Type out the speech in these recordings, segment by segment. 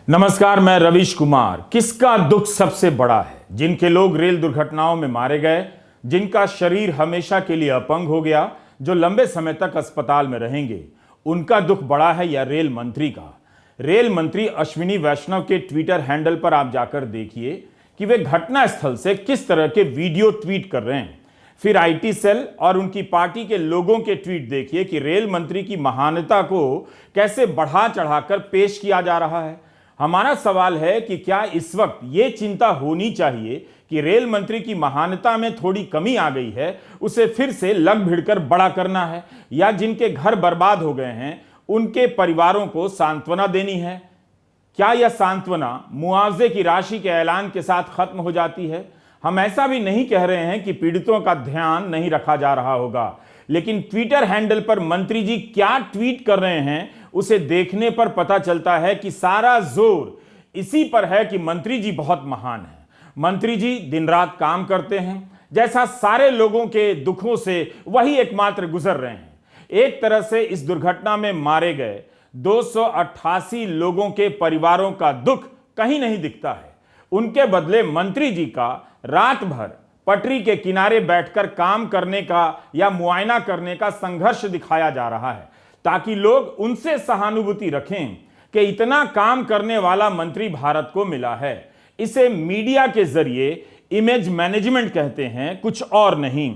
नमस्कार, मैं रवीश कुमार। किसका दुख सबसे बड़ा है? जिनके लोग रेल दुर्घटनाओं में मारे गए, जिनका शरीर हमेशा के लिए अपंग हो गया, जो लंबे समय तक अस्पताल में रहेंगे, उनका दुख बड़ा है या रेल मंत्री का? रेल मंत्री अश्विनी वैष्णव के ट्विटर हैंडल पर आप जाकर देखिए कि वे घटना स्थल से किस तरह के वीडियो ट्वीट कर रहे हैं। फिर आईटी सेल और उनकी पार्टी के लोगों के ट्वीट देखिए कि रेल मंत्री की महानता को कैसे बढ़ा चढ़ाकर पेश किया जा रहा है। हमारा सवाल है कि क्या इस वक्त ये चिंता होनी चाहिए कि रेल मंत्री की महानता में थोड़ी कमी आ गई है, उसे फिर से लग भिड़कर बड़ा करना है, या जिनके घर बर्बाद हो गए हैं उनके परिवारों को सांत्वना देनी है? क्या यह सांत्वना मुआवजे की राशि के ऐलान के साथ खत्म हो जाती है? हम ऐसा भी नहीं कह रहे हैं कि पीड़ितों का ध्यान नहीं रखा जा रहा होगा, लेकिन ट्विटर हैंडल पर मंत्री जी क्या ट्वीट कर रहे हैं उसे देखने पर पता चलता है कि सारा जोर इसी पर है कि मंत्री जी बहुत महान हैं। मंत्री जी दिन रात काम करते हैं, जैसा सारे लोगों के दुखों से वही एकमात्र गुजर रहे हैं। एक तरह से इस दुर्घटना में मारे गए 288 लोगों के परिवारों का दुख कहीं नहीं दिखता है। उनके बदले मंत्री जी का रात भर पटरी के किनारे बैठकर काम करने का या मुआयना करने का संघर्ष दिखाया जा रहा है, ताकि लोग उनसे सहानुभूति रखें कि इतना काम करने वाला मंत्री भारत को मिला है। इसे मीडिया के जरिए इमेज मैनेजमेंट कहते हैं, कुछ और नहीं।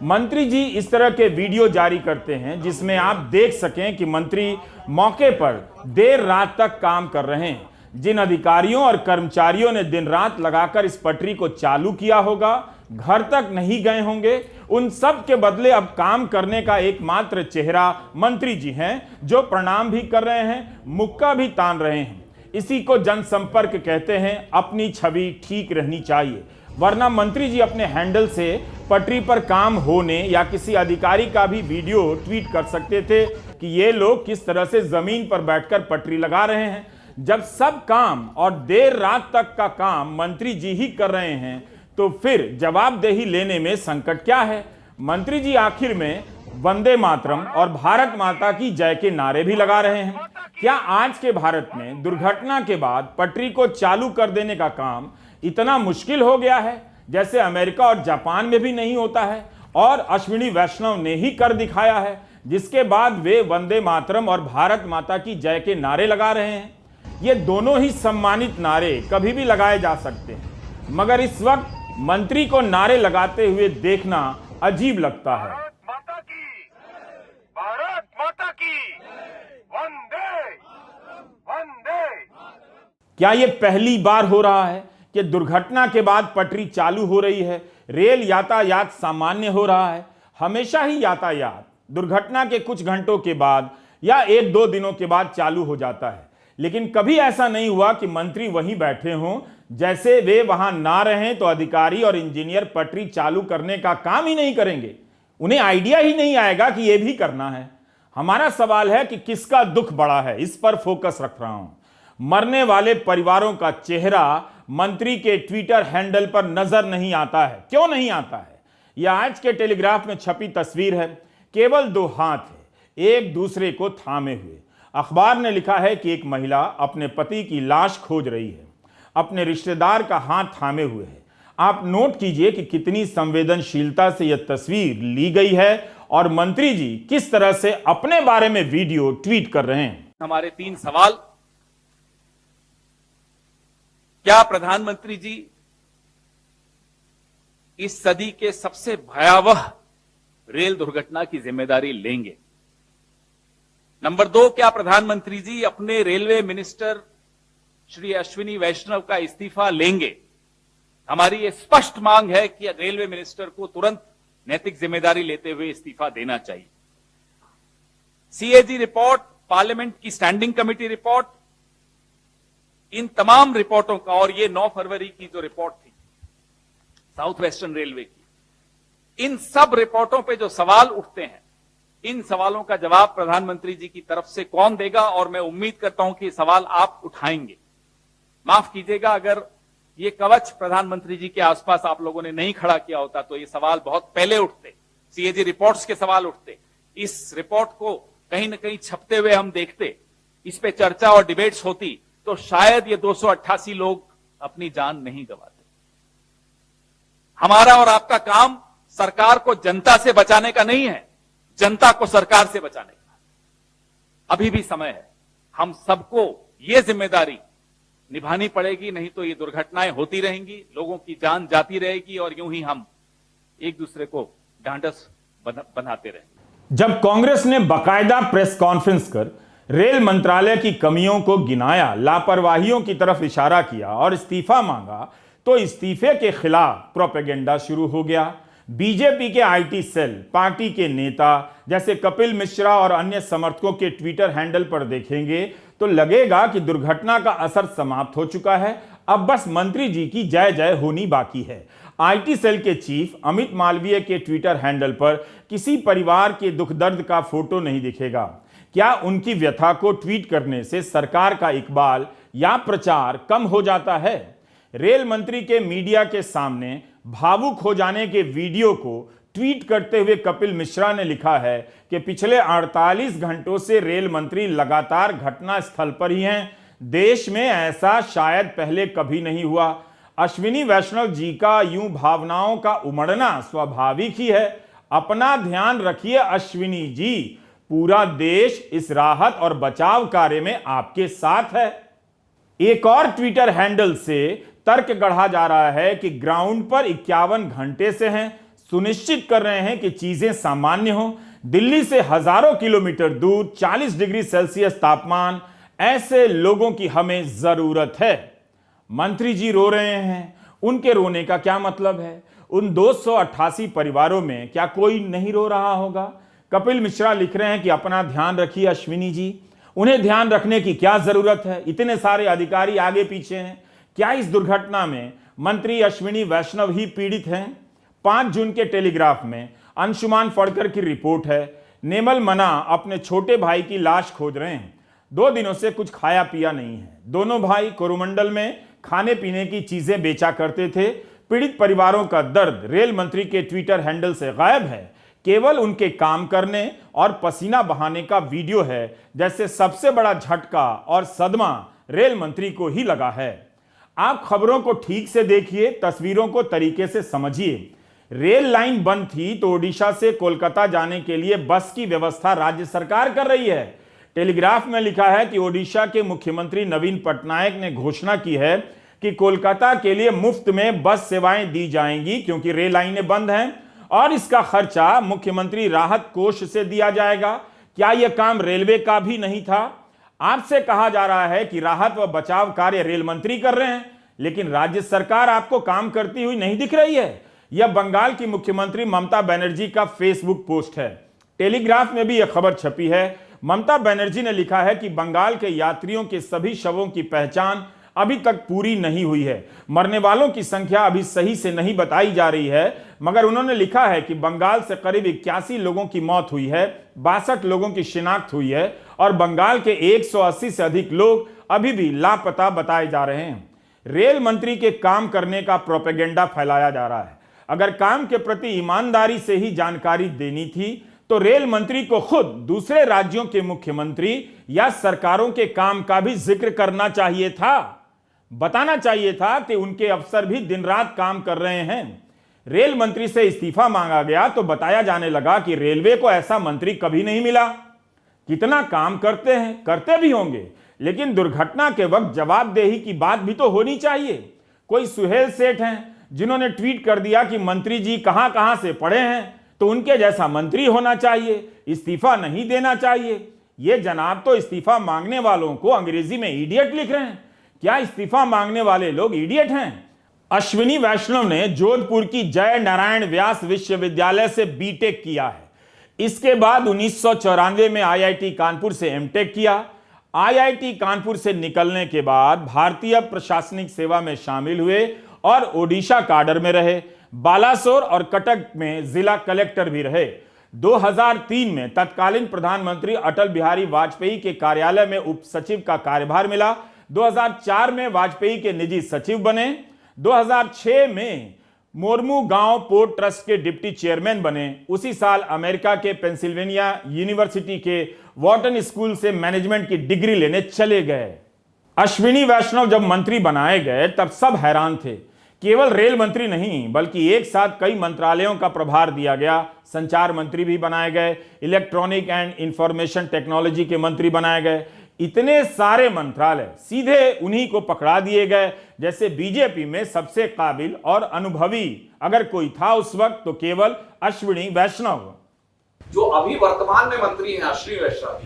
मंत्री जी इस तरह के वीडियो जारी करते हैं जिसमें आप देख सकें कि मंत्री मौके पर देर रात तक काम कर रहे हैं। जिन अधिकारियों और कर्मचारियों ने दिन रात लगाकर इस पटरी को चालू किया होगा, घर तक नहीं गए होंगे, उन सब के बदले अब काम करने का एकमात्र चेहरा मंत्री जी हैं, जो प्रणाम भी कर रहे हैं, मुक्का भी तान रहे हैं। इसी को जनसंपर्क कहते हैं। अपनी छवि ठीक रहनी चाहिए, वरना मंत्री जी अपने हैंडल से पटरी पर काम होने या किसी अधिकारी का भी वीडियो ट्वीट कर सकते थे कि ये लोग किस तरह से जमीन पर बैठकर पटरी लगा रहे हैं। जब सब काम और देर रात तक का काम मंत्री जी ही कर रहे हैं, तो फिर जवाबदेही लेने में संकट क्या है? मंत्री जी आखिर में वंदे मातरम और भारत माता की जय के नारे भी लगा रहे हैं। क्या आज के भारत में दुर्घटना के बाद पटरी को चालू कर देने का काम इतना मुश्किल हो गया है जैसे अमेरिका और जापान में भी नहीं होता है, और अश्विनी वैष्णव ने ही कर दिखाया है, जिसके बाद वे वंदे मातरम और भारत माता की जय के नारे लगा रहे हैं? ये दोनों ही सम्मानित नारे कभी भी लगाए जा सकते हैं, मगर इस वक्त मंत्री को नारे लगाते हुए देखना अजीब लगता है। भारत माता की वंदे वंदे। क्या ये पहली बार हो रहा है कि दुर्घटना के बाद पटरी चालू हो रही है, रेल यातायात सामान्य हो रहा है? हमेशा ही यातायात दुर्घटना के कुछ घंटों के बाद या 1-2 दिनों के बाद चालू हो जाता है, लेकिन कभी ऐसा नहीं हुआ कि मंत्री वहीं बैठे हों, जैसे वे वहां ना रहें तो अधिकारी और इंजीनियर पटरी चालू करने का काम ही नहीं करेंगे। उन्हें आइडिया ही नहीं आएगा कि यह भी करना है। हमारा सवाल है कि किसका दुख बड़ा है, इस पर फोकस रख रहा हूं। मरने वाले परिवारों का चेहरा मंत्री के ट्विटर हैंडल पर नजर नहीं आता है। क्यों नहीं आता है? यह आज के टेलीग्राफ में छपी तस्वीर है। केवल 2 हाथ है, एक दूसरे को थामे हुए। अखबार ने लिखा है कि एक महिला अपने पति की लाश खोज रही है, अपने रिश्तेदार का हाथ थामे हुए है। आप नोट कीजिए कि कितनी संवेदनशीलता से यह तस्वीर ली गई है और मंत्री जी किस तरह से अपने बारे में वीडियो ट्वीट कर रहे हैं। हमारे 3 सवाल। क्या प्रधानमंत्री जी इस सदी के सबसे भयावह रेल दुर्घटना की जिम्मेदारी लेंगे? नंबर 2, क्या प्रधानमंत्री जी अपने रेलवे मिनिस्टर श्री अश्विनी वैष्णव का इस्तीफा लेंगे? हमारी यह स्पष्ट मांग है कि रेलवे मिनिस्टर को तुरंत नैतिक जिम्मेदारी लेते हुए इस्तीफा देना चाहिए। सीएजी रिपोर्ट, पार्लियामेंट की स्टैंडिंग कमेटी रिपोर्ट, इन तमाम रिपोर्टों का, और ये 9 फरवरी की जो रिपोर्ट थी साउथ वेस्टर्न रेलवे की, इन सब रिपोर्टों पे जो सवाल उठते हैं, इन सवालों का जवाब प्रधानमंत्री जी की तरफ से कौन देगा? और मैं उम्मीद करता हूं कि सवाल आप उठाएंगे। माफ कीजिएगा, अगर ये कवच प्रधानमंत्री जी के आसपास आप लोगों ने नहीं खड़ा किया होता तो ये सवाल बहुत पहले उठते। सीएजी रिपोर्ट्स के सवाल उठते, इस रिपोर्ट को कहीं ना कहीं छपते हुए हम देखते, इस पे चर्चा और डिबेट्स होती, तो शायद ये 288 लोग अपनी जान नहीं गंवाते। हमारा और आपका काम सरकार को जनता से बचाने का नहीं है, जनता को सरकार से बचाने का। अभी भी समय है, हम सबको ये जिम्मेदारी निभानी पड़ेगी, नहीं तो ये दुर्घटनाएं होती रहेंगी, लोगों की जान जाती रहेगी और यूं ही हम एक दूसरे को ढांढस बनाते रहेंगे। जब कांग्रेस ने बाकायदा प्रेस कॉन्फ्रेंस कर रेल मंत्रालय की कमियों को गिनाया, लापरवाहियों की तरफ इशारा किया और इस्तीफा मांगा, तो इस्तीफे के खिलाफ प्रोपेगेंडा शुरू हो गया। बीजेपी के आईटी सेल, पार्टी के नेता जैसे कपिल मिश्रा और अन्य समर्थकों के ट्विटर हैंडल पर देखेंगे तो लगेगा कि दुर्घटना का असर समाप्त हो चुका है, अब बस मंत्री जी की जय जय होनी बाकी है। आईटी सेल के चीफ अमित मालवीय के ट्विटर हैंडल पर किसी परिवार के दुख दर्द का फोटो नहीं दिखेगा। क्या उनकी व्यथा को ट्वीट करने से सरकार का इकबाल या प्रचार कम हो जाता है? रेल मंत्री के मीडिया के सामने भावुक हो जाने के वीडियो को ट्वीट करते हुए कपिल मिश्रा ने लिखा है कि पिछले 48 घंटों से रेल मंत्री लगातार घटना स्थल पर ही हैं। देश में ऐसा शायद पहले कभी नहीं हुआ। अश्विनी वैष्णव जी का यूं भावनाओं का उमड़ना स्वाभाविक ही है। अपना ध्यान रखिए अश्विनी जी, पूरा देश इस राहत और बचाव कार्य में आपके साथ है। एक और ट्विटर हैंडल से तर्क गढ़ा जा रहा है कि ग्राउंड पर 51 घंटे से हैं, सुनिश्चित कर रहे हैं कि चीजें सामान्य हो। दिल्ली से हजारों किलोमीटर दूर 40 डिग्री सेल्सियस तापमान, ऐसे लोगों की हमें जरूरत है। मंत्री जी रो रहे हैं, उनके रोने का क्या मतलब है? उन 288 परिवारों में क्या कोई नहीं रो रहा होगा? कपिल मिश्रा लिख रहे हैं कि अपना ध्यान रखिए अश्विनी जी, उन्हें ध्यान रखने की क्या जरूरत है? इतने सारे अधिकारी आगे पीछे हैं। क्या इस दुर्घटना में मंत्री अश्विनी वैष्णव ही पीड़ित हैं? 5 जून के टेलीग्राफ में अंशुमान फड़कर की रिपोर्ट है, नेमल मना अपने छोटे भाई की लाश खोज रहे हैं। 2 दिनों से कुछ खाया पिया नहीं है। दोनों भाई कोरोमंडल में खाने पीने की चीजें बेचा करते थे। पीड़ित परिवारों का दर्द रेल मंत्री के ट्विटर हैंडल से गायब है। केवल उनके काम करने और पसीना बहाने का वीडियो है, जैसे सबसे बड़ा झटका और सदमा रेल मंत्री को ही लगा है। आप खबरों को ठीक से देखिए, तस्वीरों को तरीके से समझिए। रेल लाइन बंद थी तो ओडिशा से कोलकाता जाने के लिए बस की व्यवस्था राज्य सरकार कर रही है। टेलीग्राफ में लिखा है कि ओडिशा के मुख्यमंत्री नवीन पटनायक ने घोषणा की है कि कोलकाता के लिए मुफ्त में बस सेवाएं दी जाएंगी, क्योंकि रेल लाइनें बंद हैं और इसका खर्चा मुख्यमंत्री राहत कोष से दिया जाएगा। क्या यह काम रेलवे का भी नहीं था? आपसे कहा जा रहा है कि राहत व बचाव कार्य रेल मंत्री कर रहे हैं, लेकिन राज्य सरकार आपको काम करती हुई नहीं दिख रही है। यह बंगाल की मुख्यमंत्री ममता बनर्जी का फेसबुक पोस्ट है। टेलीग्राफ में भी यह खबर छपी है। ममता बनर्जी ने लिखा है कि बंगाल के यात्रियों के सभी शवों की पहचान अभी तक पूरी नहीं हुई है। मरने वालों की संख्या अभी सही से नहीं बताई जा रही है, मगर उन्होंने लिखा है कि बंगाल से करीब 81 लोगों की मौत हुई है, 62 लोगों की शिनाख्त हुई है और बंगाल के 180 से अधिक लोग अभी भी लापता बताए जा रहे हैं। रेल मंत्री के काम करने का प्रोपेगेंडा फैलाया जा रहा है। अगर काम के प्रति ईमानदारी से ही जानकारी देनी थी तो रेल मंत्री को खुद दूसरे राज्यों के मुख्यमंत्री या सरकारों के काम का भी जिक्र करना चाहिए था। बताना चाहिए था कि उनके अफसर भी दिन रात काम कर रहे हैं। रेल मंत्री से इस्तीफा मांगा गया तो बताया जाने लगा कि रेलवे को ऐसा मंत्री कभी नहीं मिला। कितना काम करते हैं, करते भी होंगे, लेकिन दुर्घटना के वक्त जवाबदेही की बात भी तो होनी चाहिए। कोई सुहेल सेठ हैं जिन्होंने ट्वीट कर दिया कि मंत्री जी कहां कहां से पढ़े हैं, तो उनके जैसा मंत्री होना चाहिए, इस्तीफा नहीं देना चाहिए। ये जनाब तो इस्तीफा मांगने वालों को अंग्रेजी में इडियट लिख रहे हैं। क्या इस्तीफा मांगने वाले लोग इडियट हैं? अश्विनी वैष्णव ने जोधपुर की जय नारायण व्यास विश्वविद्यालय से बीटेक किया है। इसके बाद 1994 में आईआईटी कानपुर से एमटेक किया। आईआईटी कानपुर से निकलने के बाद भारतीय प्रशासनिक सेवा में शामिल हुए और ओडिशा काडर में रहे। बालासोर और कटक में जिला कलेक्टर भी रहे। 2003 में तत्कालीन प्रधानमंत्री अटल बिहारी वाजपेयी के कार्यालय में उप सचिव का कार्यभार मिला। 2004 में वाजपेयी के निजी सचिव बने। 2006 में मोर्मू गांव पोर्ट ट्रस्ट के डिप्टी चेयरमैन बने। उसी साल अमेरिका के पेंसिल्वेनिया यूनिवर्सिटी के वॉर्टन स्कूल से मैनेजमेंट की डिग्री लेने चले गए। अश्विनी वैष्णव जब मंत्री बनाए गए तब सब हैरान थे। केवल रेल मंत्री नहीं बल्कि एक साथ कई मंत्रालयों का प्रभार दिया गया। संचार मंत्री भी बनाए गए, इलेक्ट्रॉनिक एंड इंफॉर्मेशन टेक्नोलॉजी के मंत्री बनाए गए। इतने सारे मंत्रालय सीधे उन्हीं को पकड़ा दिए गए। जैसे बीजेपी में सबसे काबिल और अनुभवी अगर कोई था उस वक्त तो केवल अश्विनी वैष्णव। जो अभी वर्तमान में मंत्री हैं अश्विनी वैष्णव,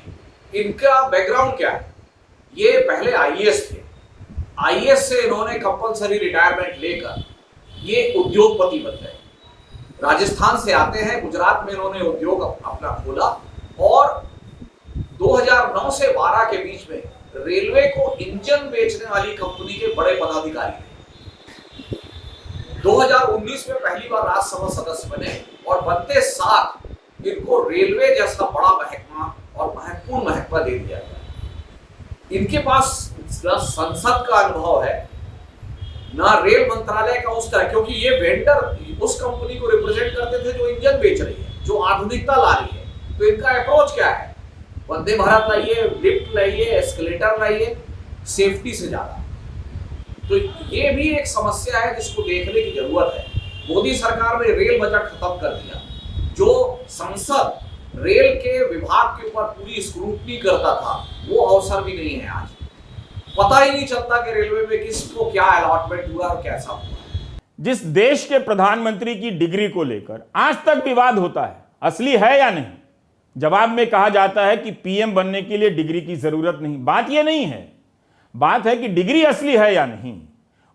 इनका बैकग्राउंड क्या है? ये पहले आईएएस थे। आईएएस से इन्होंने कंपलसरी रिटायरमेंट लेकर ये उद्योगपति बन गए। राजस्थान से आते हैं, गुजरात में इन्होंने उद्योग अपना खोला और 2009 से 12 के बीच में रेलवे को इंजन बेचने वाली कंपनी के बड़े पदाधिकारी थे। 2019 में पहली बार राज्यसभा सदस्य बने और बनते साथ इनको रेलवे जैसा बड़ा महकमा और महत्वपूर्ण महकमा दे दिया गया। इनके पास ना संसद का अनुभव है ना रेल मंत्रालय का उस तरह, क्योंकि ये वेंडर उस कंपनी को रिप्रेजेंट करते थे जो इंजन बेच रही है, जो आधुनिकता ला रही है। तो इनका अप्रोच क्या है? वंदे भारत लाइए, लिफ्ट लाइए, एस्केलेटर लाइए, सेफ्टी से ज्यादा। तो ये भी एक समस्या है जिसको देखने की जरूरत है। मोदी सरकार ने रेल बजट खत्म कर दिया। जो संसद रेल के विभाग के ऊपर पूरी स्क्रूटनी करता था वो अवसर भी नहीं है आज। पता ही नहीं चलता कि रेलवे में किसको क्या अलॉटमेंट हुआ और कैसा हुआ। जिस देश के प्रधानमंत्री की डिग्री को लेकर आज तक विवाद होता है, असली है या नहीं? जवाब में कहा जाता है कि पीएम बनने के लिए डिग्री की जरूरत नहीं। बात यह नहीं है, बात है कि डिग्री असली है या नहीं।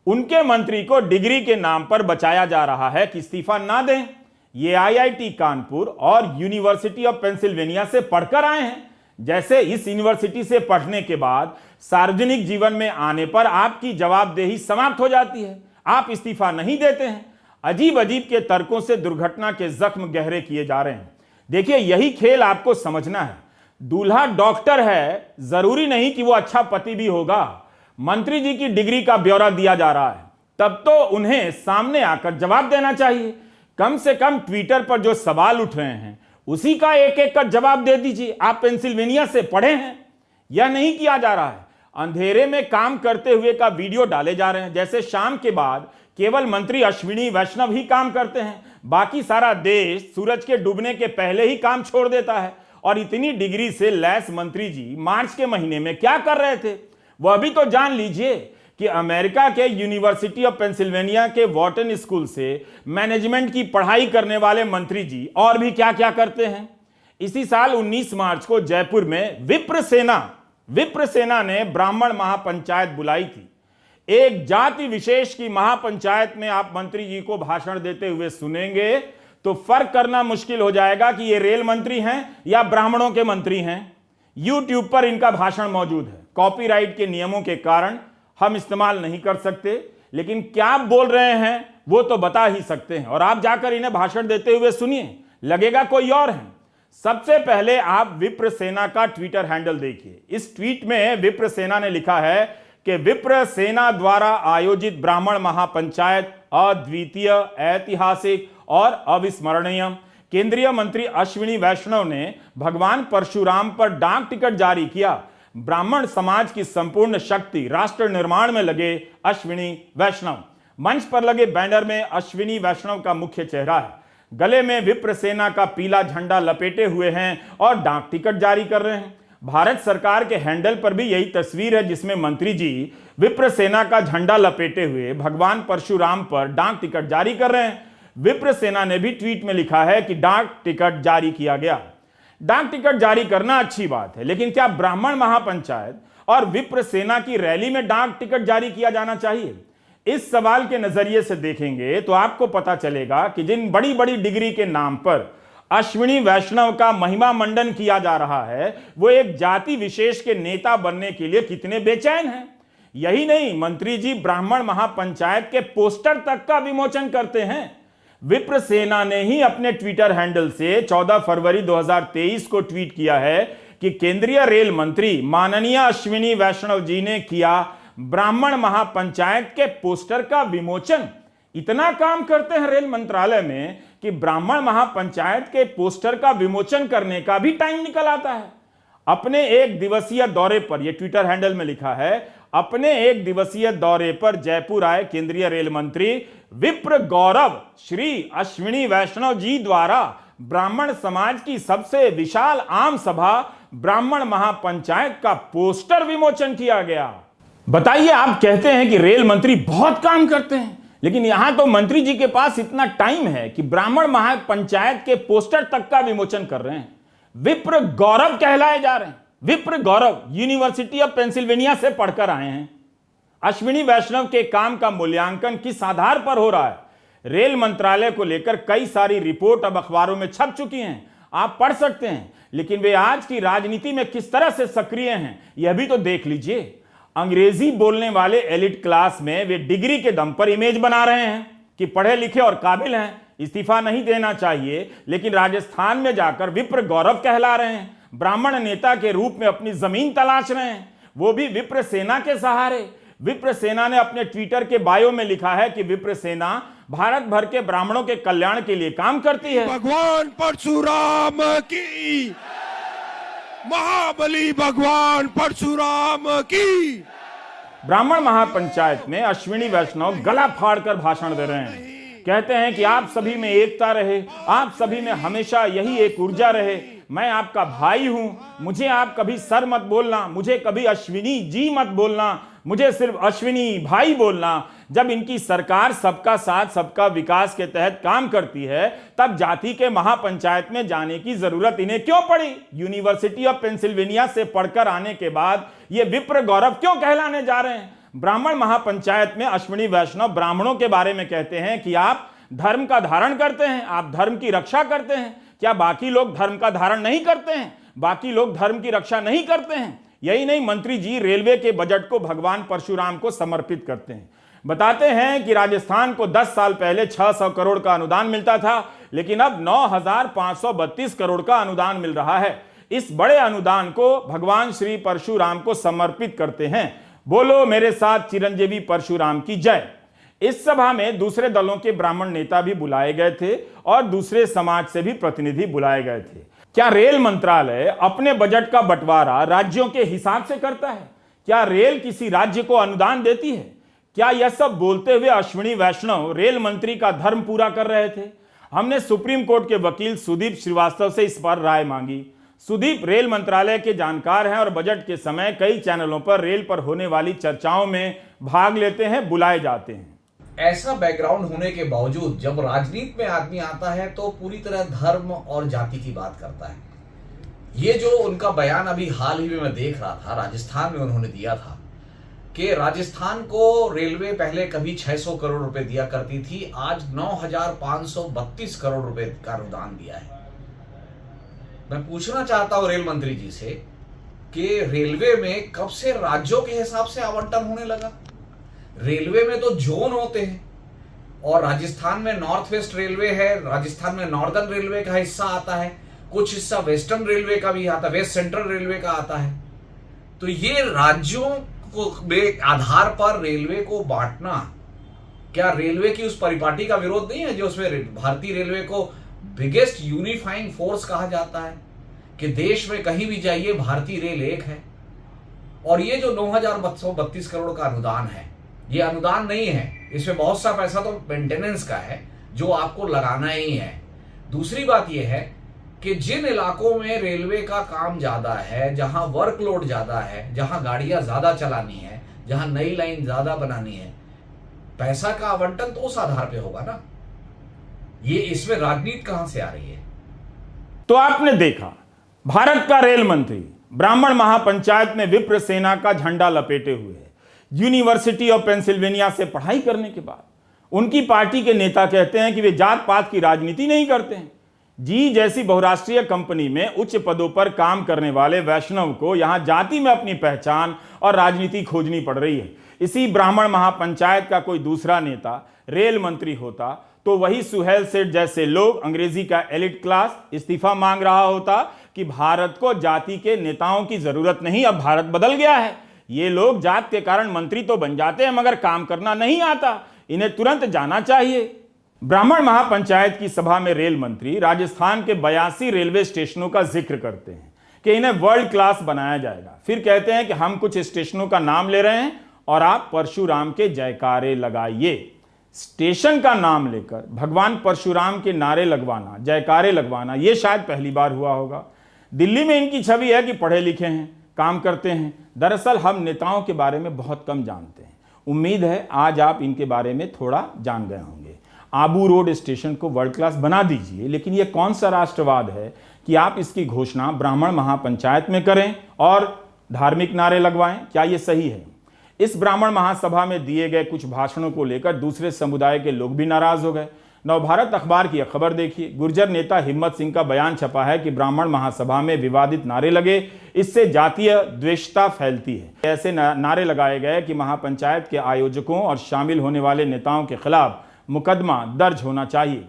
उनके मंत्री को डिग्री के नाम पर बचाया जा रहा है कि इस्तीफा ना दें। ये आईआईटी कानपुर और यूनिवर्सिटी ऑफ पेंसिल्वेनिया से पढ़कर आए हैं। जैसे इस यूनिवर्सिटी से पढ़ने के बाद सार्वजनिक जीवन में आने पर आपकी जवाबदेही समाप्त हो जाती है, आप इस्तीफा नहीं देते हैं। अजीब अजीब के तर्कों से दुर्घटना के जख्म गहरे किए जा रहे हैं। देखिए, यही खेल आपको समझना है। दूल्हा डॉक्टर है, जरूरी नहीं कि वो अच्छा पति भी होगा। मंत्री जी की डिग्री का ब्यौरा दिया जा रहा है, तब तो उन्हें सामने आकर जवाब देना चाहिए। कम से कम ट्विटर पर जो सवाल उठ रहे हैं उसी का एक एक का जवाब दे दीजिए। आप पेंसिल्वेनिया से पढ़े हैं? यह नहीं किया जा रहा है। अंधेरे में काम करते हुए का वीडियो डाले जा रहे हैं। जैसे शाम के बाद केवल मंत्री अश्विनी वैष्णव ही काम करते हैं, बाकी सारा देश सूरज के डूबने के पहले ही काम छोड़ देता है। और इतनी डिग्री से लैस मंत्री जी मार्च के महीने में क्या कर रहे थे, वह भी तो जान लीजिए कि अमेरिका के यूनिवर्सिटी ऑफ पेंसिल्वेनिया के वॉर्टन स्कूल से मैनेजमेंट की पढ़ाई करने वाले मंत्री जी और भी क्या क्या करते हैं। इसी साल 19 मार्च को जयपुर में विप्र सेना ने ब्राह्मण महापंचायत बुलाई थी। एक जाति विशेष की महापंचायत में आप मंत्री जी को भाषण देते हुए सुनेंगे तो फर्क करना मुश्किल हो जाएगा कि ये रेल मंत्री हैं या ब्राह्मणों के मंत्री हैं। यूट्यूब पर इनका भाषण मौजूद है। कॉपीराइट के नियमों के कारण हम इस्तेमाल नहीं कर सकते, लेकिन क्या बोल रहे हैं वो तो बता ही सकते हैं। और आप जाकर इन्हें भाषण देते हुए सुनिए, लगेगा कोई और है। सबसे पहले आप विप्र सेना का ट्विटर हैंडल देखिए। इस ट्वीट में विप्र सेना ने लिखा है कि विप्र सेना द्वारा आयोजित ब्राह्मण महापंचायत अद्वितीय, ऐतिहासिक और अविस्मरणीय। केंद्रीय मंत्री अश्विनी वैष्णव ने भगवान परशुराम पर डाक टिकट जारी किया। ब्राह्मण समाज की संपूर्ण शक्ति राष्ट्र निर्माण में लगे अश्विनी वैष्णव। मंच पर लगे बैनर में अश्विनी वैष्णव का मुख्य चेहरा है। गले में विप्र सेना का पीला झंडा लपेटे हुए हैं और डाक टिकट जारी कर रहे हैं। भारत सरकार के हैंडल पर भी यही तस्वीर है जिसमें मंत्री जी विप्र सेना का झंडा लपेटे हुए भगवान परशुराम पर डाक टिकट जारी कर रहे हैं। विप्र सेना ने भी ट्वीट में लिखा है कि डाक टिकट जारी किया गया। डाक टिकट जारी करना अच्छी बात है, लेकिन क्या ब्राह्मण महापंचायत और विप्र सेना की रैली में डाक टिकट जारी किया जाना चाहिए? इस सवाल के नजरिए से देखेंगे तो आपको पता चलेगा कि जिन बड़ी बड़ी डिग्री के नाम पर अश्विनी वैष्णव का महिमा मंडन किया जा रहा है वो एक जाति विशेष के नेता बनने के लिए कितने बेचैन हैं। यही नहीं, मंत्री जी ब्राह्मण महापंचायत के पोस्टर तक का विमोचन करते हैं। विप्र सेना ने ही अपने ट्विटर हैंडल से 14 फरवरी 2023 को ट्वीट किया है कि केंद्रीय रेल मंत्री माननीय अश्विनी वैष्णव जी ने किया ब्राह्मण महापंचायत के पोस्टर का विमोचन। इतना काम करते हैं रेल मंत्रालय में कि ब्राह्मण महापंचायत के पोस्टर का विमोचन करने का भी टाइम निकल आता है। अपने एक दिवसीय दौरे पर, यह ट्विटर हैंडल में लिखा है, अपने एक दिवसीय दौरे पर जयपुर आए केंद्रीय रेल मंत्री विप्र गौरव श्री अश्विनी वैष्णव जी द्वारा ब्राह्मण समाज की सबसे विशाल आम सभा ब्राह्मण महापंचायत का पोस्टर विमोचन किया गया। बताइए, आप कहते हैं कि रेल मंत्री बहुत काम करते हैं, लेकिन यहां तो मंत्री जी के पास इतना टाइम है कि ब्राह्मण महापंचायत के पोस्टर तक का विमोचन कर रहे हैं। विप्र गौरव कहलाए जा रहे हैं। विप्र गौरव यूनिवर्सिटी ऑफ पेंसिल्वेनिया से पढ़कर आए हैं। अश्विनी वैष्णव के काम का मूल्यांकन किस आधार पर हो रहा है? रेल मंत्रालय को लेकर कई सारी रिपोर्ट अब अखबारों में छप चुकी हैं, आप पढ़ सकते हैं, लेकिन वे आज की राजनीति में किस तरह से सक्रिय हैं यह भी तो देख लीजिए। अंग्रेजी बोलने वाले एलिट क्लास में वे डिग्री के दम पर इमेज बना रहे हैं कि पढ़े लिखे और काबिल हैं, इस्तीफा नहीं देना चाहिए, लेकिन राजस्थान में जाकर विप्र गौरव कहला रहे हैं। ब्राह्मण नेता के रूप में अपनी जमीन तलाश रहे हैं, वो भी विप्र सेना के सहारे। विप्र सेना ने अपने ट्विटर के बायो में लिखा है कि विप्र सेना भारत भर के ब्राह्मणों के कल्याण के लिए काम करती है। भगवान परशुराम की, महाबली भगवान परशुराम की। ब्राह्मण महापंचायत में अश्विनी वैष्णव गला फाड़कर भाषण दे रहे हैं, कहते हैं कि आप सभी में एकता रहे, आप सभी में हमेशा यही एक ऊर्जा रहे, मैं आपका भाई हूं, मुझे आप कभी सर मत बोलना, मुझे कभी अश्विनी जी मत बोलना, मुझे सिर्फ अश्विनी भाई बोलना। जब इनकी सरकार सबका साथ सबका विकास के तहत काम करती है, तब जाति के महापंचायत में जाने की जरूरत इन्हें क्यों पड़ी? यूनिवर्सिटी ऑफ पेंसिल्वेनिया से पढ़कर आने के बाद ये विप्र गौरव क्यों कहलाने जा रहे हैं? ब्राह्मण महापंचायत में अश्विनी वैष्णव ब्राह्मणों के बारे में कहते हैं कि आप धर्म का धारण करते हैं, आप धर्म की रक्षा करते हैं। क्या बाकी लोग धर्म का धारण नहीं करते हैं? बाकी लोग धर्म की रक्षा नहीं करते हैं? यही नहीं, मंत्री जी रेलवे के बजट को भगवान परशुराम को समर्पित करते हैं। बताते हैं कि राजस्थान को 10 साल पहले 600 करोड़ का अनुदान मिलता था, लेकिन अब 9,532 करोड़ का अनुदान मिल रहा है। इस बड़े अनुदान को भगवान श्री परशुराम को समर्पित करते हैं। बोलो मेरे साथ चिरंजीवी परशुराम की जय। इस सभा में दूसरे दलों के ब्राह्मण नेता भी बुलाए गए थे और दूसरे समाज से भी प्रतिनिधि बुलाए गए थे। क्या रेल मंत्रालय अपने बजट का बंटवारा राज्यों के हिसाब से करता है? क्या रेल किसी राज्य को अनुदान देती है? क्या यह सब बोलते हुए अश्विनी वैष्णव रेल मंत्री का धर्म पूरा कर रहे थे? हमने सुप्रीम कोर्ट के वकील सुदीप श्रीवास्तव से इस पर राय मांगी। सुदीप रेल मंत्रालय के जानकार हैं और बजट के समय कई चैनलों पर रेल पर होने वाली चर्चाओं में भाग लेते हैं, बुलाए जाते हैं। ऐसा बैकग्राउंड होने के बावजूद जब राजनीति में आदमी आता है तो पूरी तरह धर्म और जाति की बात करता है। ये जो उनका बयान अभी हाल ही में मैं देख रहा था, राजस्थान में उन्होंने दिया था कि राजस्थान को रेलवे पहले कभी 600 करोड़ रुपए दिया करती थी, आज 9,532 करोड़ रुपए का अनुदान दिया है। मैं पूछना चाहता हूं रेल मंत्री जी से कि रेलवे में कब से राज्यों के हिसाब से आवंटन होने लगा? रेलवे में तो जोन होते हैं और राजस्थान में नॉर्थ वेस्ट रेलवे है, राजस्थान में नॉर्दर्न रेलवे का हिस्सा आता है, कुछ हिस्सा वेस्टर्न रेलवे का भी आता है, वेस्ट सेंट्रल रेलवे का आता है। तो ये राज्यों को के आधार पर रेलवे को बांटना क्या रेलवे की उस परिपाटी का विरोध नहीं है जो उसमें भारतीय रेलवे को बिगेस्ट यूनिफाइंग फोर्स कहा जाता है कि देश में कहीं भी जाइए भारतीय रेल एक है? और ये जो 9,532 करोड़ का अनुदान है, ये अनुदान नहीं है, इसमें बहुत सा पैसा तो मेंटेनेंस का है जो आपको लगाना ही है। दूसरी बात यह है कि जिन इलाकों में रेलवे का काम ज्यादा है, जहां वर्कलोड ज्यादा है, जहां गाड़ियां ज्यादा चलानी है, जहां नई लाइन ज्यादा बनानी है, पैसा का आवंटन तो उस आधार पे होगा ना। ये इसमें राजनीति कहां से आ रही है? तो आपने देखा, भारत का रेल मंत्री ब्राह्मण महापंचायत में विप्र सेना का झंडा लपेटे हुए है। यूनिवर्सिटी ऑफ पेंसिल्वेनिया से पढ़ाई करने के बाद उनकी पार्टी के नेता कहते हैं कि वे जात पात की राजनीति नहीं करते हैं। जी जैसी बहुराष्ट्रीय कंपनी में उच्च पदों पर काम करने वाले वैष्णव को यहां जाति में अपनी पहचान और राजनीति खोजनी पड़ रही है। इसी ब्राह्मण महापंचायत का कोई दूसरा नेता रेल मंत्री होता तो वही सुहेल सेठ जैसे लोग, अंग्रेजी का एलिट क्लास, इस्तीफा मांग रहा होता कि भारत को जाति के नेताओं की जरूरत नहीं, अब भारत बदल गया है। ये लोग जात के कारण मंत्री तो बन जाते हैं मगर काम करना नहीं आता। इन्हें तुरंत जाना चाहिए। ब्राह्मण महापंचायत की सभा में रेल मंत्री राजस्थान के 82 रेलवे स्टेशनों का जिक्र करते हैं कि इन्हें वर्ल्ड क्लास बनाया जाएगा। फिर कहते हैं कि हम कुछ स्टेशनों का नाम ले रहे हैं और आप परशुराम के जयकारे लगाइए। स्टेशन का नाम लेकर भगवान परशुराम के नारे लगवाना, जयकारे लगवाना, यह शायद पहली बार हुआ होगा। दिल्ली में इनकी छवि है कि पढ़े लिखे हैं, काम करते हैं। दरअसल हम नेताओं के बारे में बहुत कम जानते हैं। उम्मीद है आज आप इनके बारे में थोड़ा जान गए होंगे। आबू रोड स्टेशन को वर्ल्ड क्लास बना दीजिए, लेकिन यह कौन सा राष्ट्रवाद है कि आप इसकी घोषणा ब्राह्मण महापंचायत में करें और धार्मिक नारे लगवाएं? क्या यह सही है? इस ब्राह्मण महासभा में दिए गए कुछ भाषणों को लेकर दूसरे समुदाय के लोग भी नाराज हो गए। नवभारत अखबार की खबर देखिए। गुर्जर नेता हिम्मत सिंह का बयान छपा है कि ब्राह्मण महासभा में विवादित नारे लगे, इससे जातीय द्वेषता फैलती है। ऐसे नारे लगाए गए कि महापंचायत के आयोजकों और शामिल होने वाले नेताओं के खिलाफ मुकदमा दर्ज होना चाहिए।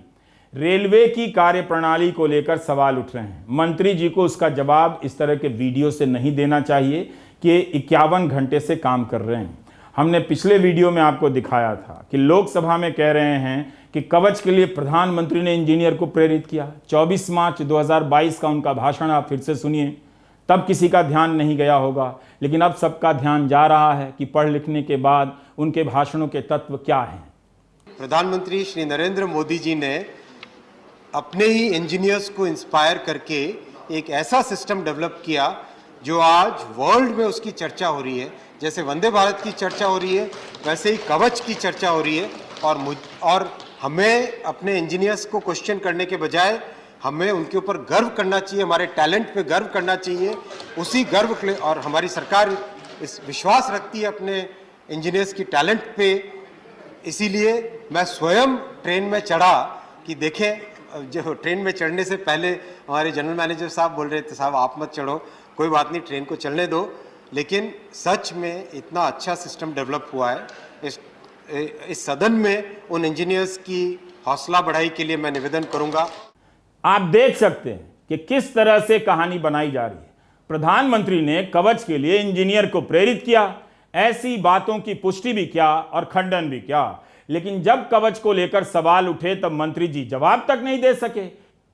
रेलवे की कार्यप्रणाली को लेकर सवाल उठ रहे हैं। मंत्री जी को उसका जवाब इस तरह के वीडियो से नहीं देना चाहिए कि 51 घंटे से काम कर रहे हैं। हमने पिछले वीडियो में आपको दिखाया था कि लोकसभा में कह रहे हैं कि कवच के लिए प्रधानमंत्री ने इंजीनियर को प्रेरित किया। 24 मार्च 2022 का उनका भाषण आप फिर से सुनिए। तब किसी का ध्यान नहीं गया होगा, लेकिन अब सबका ध्यान जा रहा है कि पढ़ लिखने के बाद उनके भाषणों के तत्व क्या हैं। प्रधानमंत्री श्री नरेंद्र मोदी जी ने अपने ही इंजीनियर्स को इंस्पायर करके एक ऐसा सिस्टम डेवलप किया जो आज वर्ल्ड में उसकी चर्चा हो रही है। जैसे वंदे भारत की चर्चा हो रही है, वैसे ही कवच की चर्चा हो रही है। और हमें अपने इंजीनियर्स को क्वेश्चन करने के बजाय हमें उनके ऊपर गर्व करना चाहिए, हमारे टैलेंट पे गर्व करना चाहिए। उसी गर्व के लिए, और हमारी सरकार इस विश्वास रखती है अपने इंजीनियर्स की टैलेंट पे। इसीलिए मैं स्वयं ट्रेन में चढ़ा कि देखें, जो ट्रेन में चढ़ने से पहले हमारे जनरल मैनेजर साहब बोल रहे थे, साहब आप मत चढ़ो, कोई बात नहीं, ट्रेन को चलने दो। लेकिन सच में इतना अच्छा सिस्टम डेवलप हुआ है। इस सदन में उन इंजीनियर्स की हौसला बढ़ाई के लिए मैं निवेदन करूंगा। आप देख सकते हैं कि किस तरह से कहानी बनाई जा रही है। प्रधानमंत्री ने कवच के लिए इंजीनियर को प्रेरित किया। ऐसी बातों की पुष्टि भी क्या और खंडन भी क्या, लेकिन जब कवच को लेकर सवाल उठे तब मंत्री जी जवाब तक नहीं दे सके।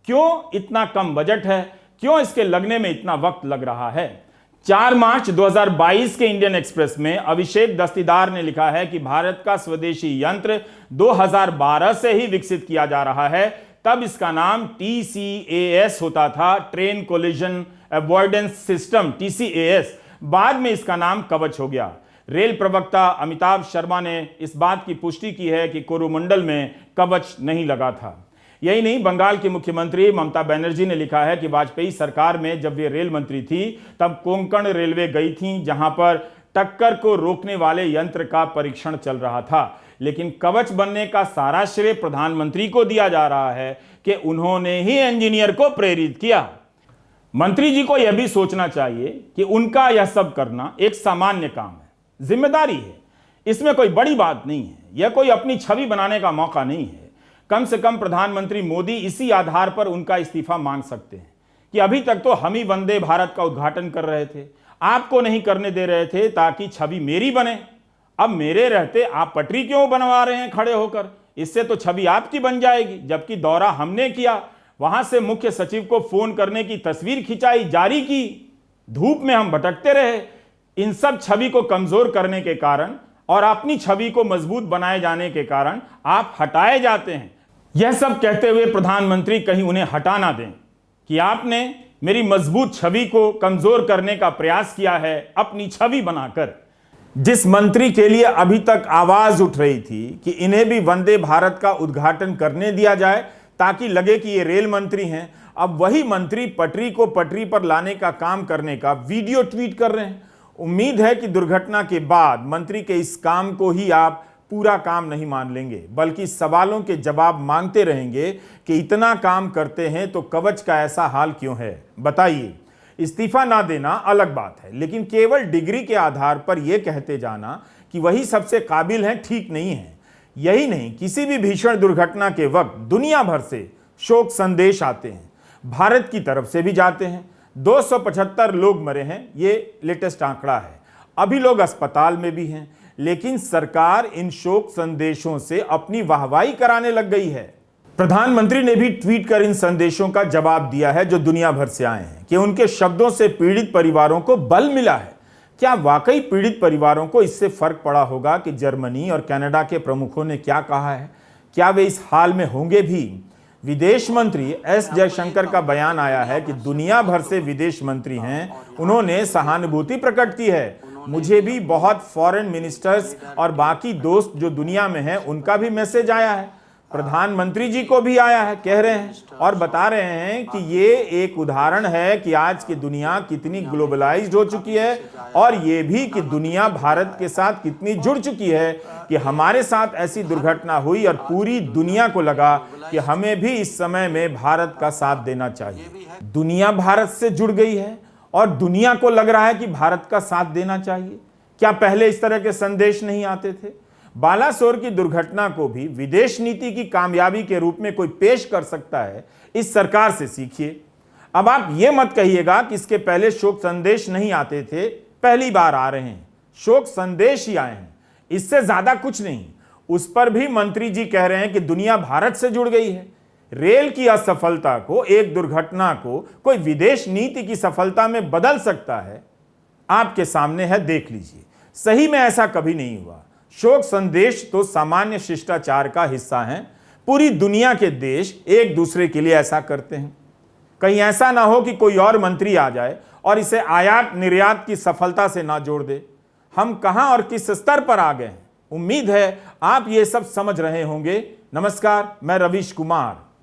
क्यों? इतना कम बजट है, क्यों इसके लगने में इतना वक्त लग रहा है? 4 मार्च 2022 के इंडियन एक्सप्रेस में अभिषेक दस्तीदार ने लिखा है कि भारत का स्वदेशी यंत्र 2012 से ही विकसित किया जा रहा है। तब इसका नाम TCAS होता था, train collision avoidance system, TCAS। बाद में इसका नाम कवच हो गया। रेल प्रवक्ता अमिताभ शर्मा ने इस बात की पुष्टि की है कि कोरोमंडल में कवच नहीं लगा था। यही नहीं, बंगाल की मुख्यमंत्री ममता बनर्जी ने लिखा है कि वाजपेयी सरकार में जब वे रेल मंत्री थी तब कोंकण रेलवे गई थी, जहां पर टक्कर को रोकने वाले यंत्र का परीक्षण चल रहा था। लेकिन कवच बनने का सारा श्रेय प्रधानमंत्री को दिया जा रहा है कि उन्होंने ही इंजीनियर को प्रेरित किया। मंत्री जी को यह भी सोचना चाहिए कि उनका यह सब करना एक सामान्य काम है, जिम्मेदारी है। इसमें कोई बड़ी बात नहीं है, यह कोई अपनी छवि बनाने का मौका नहीं है। कम से कम प्रधानमंत्री मोदी इसी आधार पर उनका इस्तीफा मांग सकते हैं कि अभी तक तो हम ही वंदे भारत का उद्घाटन कर रहे थे, आपको नहीं करने दे रहे थे ताकि छवि मेरी बने। अब मेरे रहते आप पटरी क्यों बनवा रहे हैं खड़े होकर? इससे तो छवि आपकी बन जाएगी। जबकि दौरा हमने किया, वहां से मुख्य सचिव को फोन करने की तस्वीर खिंचाई, जारी की, धूप में हम भटकते रहे। इन सब छवि को कमजोर करने के कारण और अपनी छवि को मजबूत बनाए जाने के कारण आप हटाए जाते हैं। यह सब कहते हुए प्रधानमंत्री कहीं उन्हें हटा ना दें कि आपने मेरी मजबूत छवि को कमजोर करने का प्रयास किया है अपनी छवि बनाकर। जिस मंत्री के लिए अभी तक आवाज उठ रही थी कि इन्हें भी वंदे भारत का उद्घाटन करने दिया जाए ताकि लगे कि ये रेल मंत्री हैं, अब वही मंत्री पटरी को पटरी पर लाने का काम करने का वीडियो ट्वीट कर रहे हैं। उम्मीद है कि दुर्घटना के बाद मंत्री के इस काम को ही आप पूरा काम नहीं मान लेंगे, बल्कि सवालों के जवाब मांगते रहेंगे कि इतना काम करते हैं तो कवच का ऐसा हाल क्यों है, बताइए। इस्तीफा ना देना अलग बात है, लेकिन केवल डिग्री के आधार पर यह कहते जाना कि वही सबसे काबिल हैं ठीक नहीं है। यही नहीं, किसी भी भीषण दुर्घटना के वक्त दुनिया भर से शोक संदेश आते हैं, भारत की तरफ से भी जाते हैं। 275 लोग मरे हैं, ये लेटेस्ट आंकड़ा है। अभी लोग अस्पताल में भी हैं, लेकिन सरकार इन शोक संदेशों से अपनी वाहवाही कराने लग गई है। प्रधानमंत्री ने भी ट्वीट कर इन संदेशों का जवाब दिया है जो दुनिया भर से आए हैं कि उनके शब्दों से पीड़ित परिवारों को बल मिला है। क्या वाकई पीड़ित परिवारों को इससे फर्क पड़ा होगा कि जर्मनी और कनाडा के प्रमुखों ने क्या कहा है? क्या वे इस हाल में होंगे भी? विदेश मंत्री एस जयशंकर का बयान आया है कि दुनिया भर से विदेश मंत्री हैं, उन्होंने सहानुभूति प्रकट की है। मुझे भी बहुत फॉरेन मिनिस्टर्स और बाकी दोस्त जो दुनिया में हैं उनका भी मैसेज आया है, प्रधानमंत्री जी को भी आया है, कह रहे हैं और बता रहे हैं कि ये एक उदाहरण है कि आज की दुनिया कितनी ग्लोबलाइज्ड हो चुकी है और ये भी कि दुनिया भारत के साथ कितनी जुड़ चुकी है कि हमारे साथ ऐसी दुर्घटना हुई और पूरी दुनिया को लगा कि हमें भी इस समय में भारत का साथ देना चाहिए। दुनिया भारत से जुड़ गई है और दुनिया को लग रहा है कि भारत का साथ देना चाहिए। क्या पहले इस तरह के संदेश नहीं आते थे? बालासोर की दुर्घटना को भी विदेश नीति की कामयाबी के रूप में कोई पेश कर सकता है, इस सरकार से सीखिए। अब आप ये मत कहिएगा कि इसके पहले शोक संदेश नहीं आते थे, पहली बार आ रहे हैं, शोक संदेश ही आए हैं, इससे ज्यादा कुछ नहीं। उस पर भी मंत्री जी कह रहे हैं कि दुनिया भारत से जुड़ गई है। रेल की असफलता को, एक दुर्घटना को कोई विदेश नीति की सफलता में बदल सकता है? आपके सामने है, देख लीजिए। सही में ऐसा कभी नहीं हुआ। शोक संदेश तो सामान्य शिष्टाचार का हिस्सा हैं। पूरी दुनिया के देश एक दूसरे के लिए ऐसा करते हैं। कहीं ऐसा ना हो कि कोई और मंत्री आ जाए और इसे आयात निर्यात की सफलता से ना जोड़ दे। हम कहां और किस स्तर पर आ गए हैं? उम्मीद है आप ये सब समझ रहे होंगे। नमस्कार, मैं रवीश कुमार।